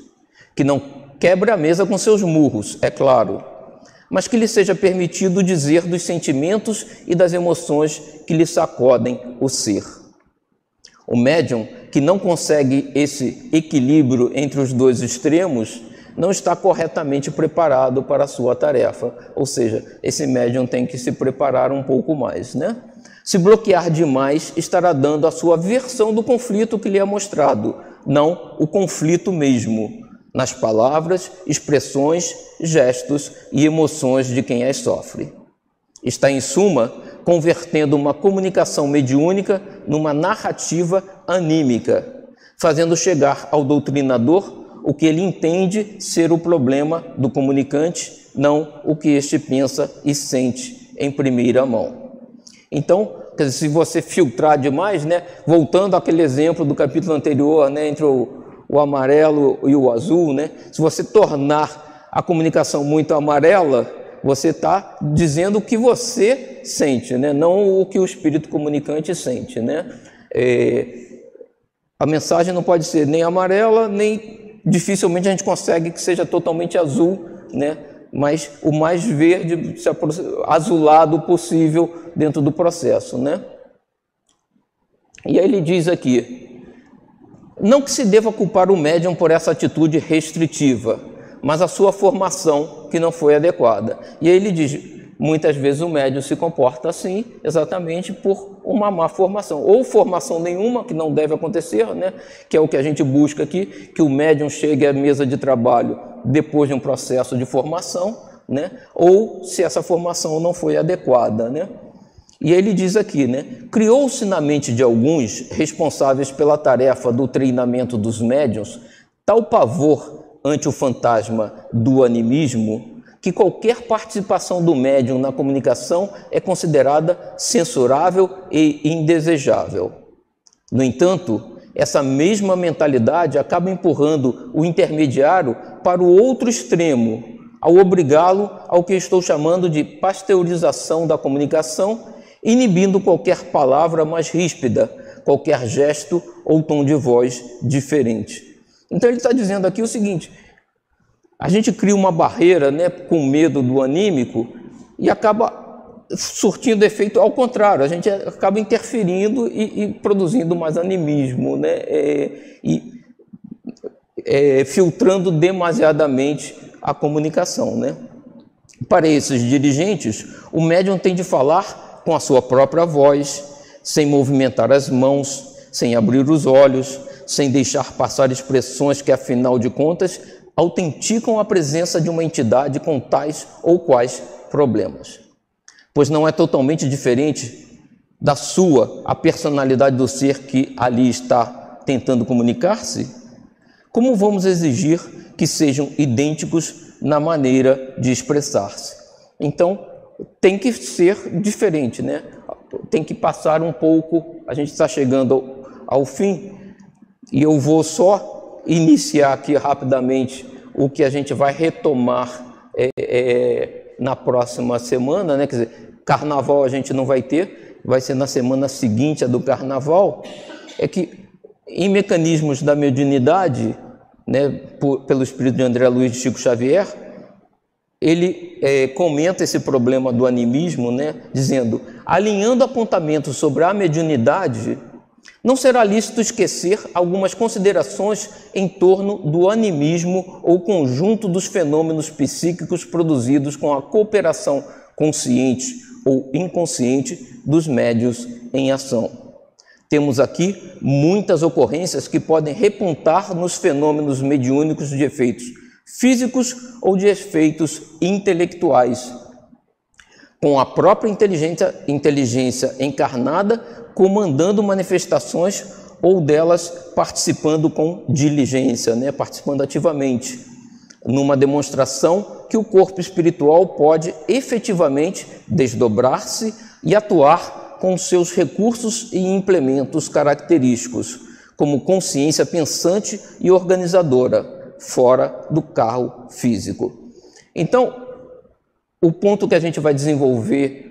que não quebre a mesa com seus murros, é claro, mas que lhe seja permitido dizer dos sentimentos e das emoções que lhe sacodem o ser. O médium que não consegue esse equilíbrio entre os dois extremos não está corretamente preparado para a sua tarefa, ou seja, esse médium tem que se preparar um pouco mais, né? Se bloquear demais, estará dando a sua versão do conflito que lhe é mostrado, não o conflito mesmo, nas palavras, expressões, gestos e emoções de quem as sofre. Está, em suma, convertendo uma comunicação mediúnica numa narrativa anímica, fazendo chegar ao doutrinador o que ele entende ser o problema do comunicante, não o que este pensa e sente em primeira mão. Então, se você filtrar demais, né, voltando àquele exemplo do capítulo anterior, né, entre o amarelo e o azul, né, se você tornar a comunicação muito amarela, você está dizendo o que você sente, né, não o que o espírito comunicante sente, né? A mensagem não pode ser nem amarela, nem dificilmente a gente consegue que seja totalmente azul, né? Mas o mais verde, azulado possível dentro do processo, né? E aí ele diz aqui, não que se deva culpar o médium por essa atitude restritiva, mas a sua formação que não foi adequada. E aí ele diz, muitas vezes o médium se comporta assim, exatamente por uma má formação, ou formação nenhuma, que não deve acontecer, né? Que é o que a gente busca aqui, que o médium chegue à mesa de trabalho depois de um processo de formação, né? Ou se essa formação não foi adequada, né? E ele diz aqui, né? Criou-se na mente de alguns responsáveis pela tarefa do treinamento dos médiuns tal pavor ante o fantasma do animismo que qualquer participação do médium na comunicação é considerada censurável e indesejável. No entanto, essa mesma mentalidade acaba empurrando o intermediário para o outro extremo, ao obrigá-lo ao que estou chamando de pasteurização da comunicação, inibindo qualquer palavra mais ríspida, qualquer gesto ou tom de voz diferente. Então ele está dizendo aqui o seguinte, a gente cria uma barreira, né, com medo do anímico e acaba surtindo efeito ao contrário, a gente acaba interferindo e produzindo mais animismo, né, filtrando demasiadamente a comunicação, né. Para esses dirigentes, o médium tem de falar com a sua própria voz, sem movimentar as mãos, sem abrir os olhos, sem deixar passar expressões que, afinal de contas, autenticam a presença de uma entidade com tais ou quais problemas. Pois não é totalmente diferente da sua a personalidade do ser que ali está tentando comunicar-se? Como vamos exigir que sejam idênticos na maneira de expressar-se? Então, tem que ser diferente, né? Tem que passar um pouco, a gente está chegando ao fim, e eu vou só iniciar aqui rapidamente o que a gente vai retomar na próxima semana, né? Quer dizer, carnaval a gente não vai ter, vai ser na semana seguinte a do carnaval, é que em mecanismos da mediunidade, né, pelo espírito de André Luiz de Chico Xavier, ele comenta esse problema do animismo, né, dizendo, alinhando apontamentos sobre a mediunidade, não será lícito esquecer algumas considerações em torno do animismo ou conjunto dos fenômenos psíquicos produzidos com a cooperação consciente ou inconsciente dos médiuns em ação. Temos aqui muitas ocorrências que podem repontar nos fenômenos mediúnicos de efeitos físicos ou de efeitos intelectuais, com a própria inteligência encarnada comandando manifestações ou delas participando com diligência, né? Participando ativamente, numa demonstração que o corpo espiritual pode efetivamente desdobrar-se e atuar com seus recursos e implementos característicos, como consciência pensante e organizadora, fora do carro físico. Então, o ponto que a gente vai desenvolver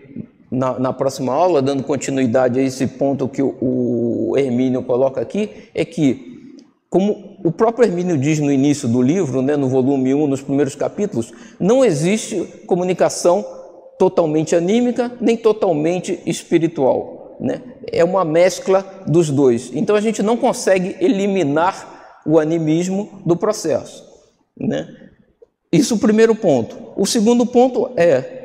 na próxima aula, dando continuidade a esse ponto que o Hermínio coloca aqui, é que como o próprio Hermínio diz no início do livro, né, no volume 1, nos primeiros capítulos, não existe comunicação totalmente anímica nem totalmente espiritual, né? É uma mescla dos dois. Então a gente não consegue eliminar o animismo do processo, né? Isso é o primeiro ponto. O segundo ponto é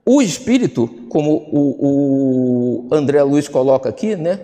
o espírito, como o André Luiz coloca aqui, né?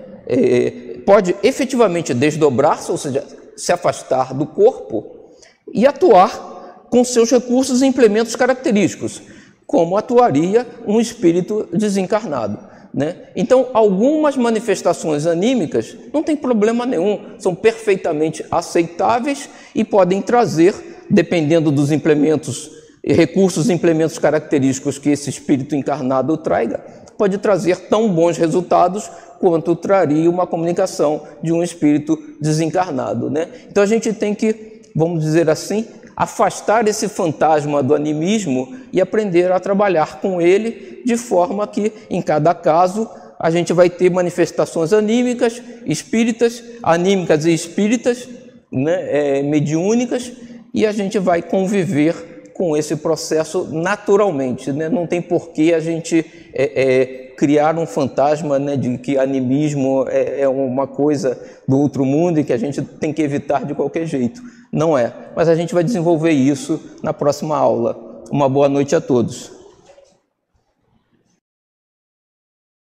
Pode efetivamente desdobrar-se, ou seja, se afastar do corpo e atuar com seus recursos e implementos característicos, como atuaria um espírito desencarnado, né? Então, algumas manifestações anímicas não tem problema nenhum, são perfeitamente aceitáveis e podem trazer, dependendo dos implementos, recursos e implementos característicos que esse espírito encarnado traga, pode trazer tão bons resultados quanto traria uma comunicação de um espírito desencarnado, né? Então a gente tem que, vamos dizer assim, afastar esse fantasma do animismo e aprender a trabalhar com ele de forma que, em cada caso, a gente vai ter manifestações anímicas, espíritas, anímicas e espíritas, né, mediúnicas, e a gente vai conviver com esse processo naturalmente, né? Não tem por que a gente criar um fantasma, né, de que animismo é uma coisa do outro mundo e que a gente tem que evitar de qualquer jeito. Não é, mas a gente vai desenvolver isso na próxima aula. Uma boa noite a todos.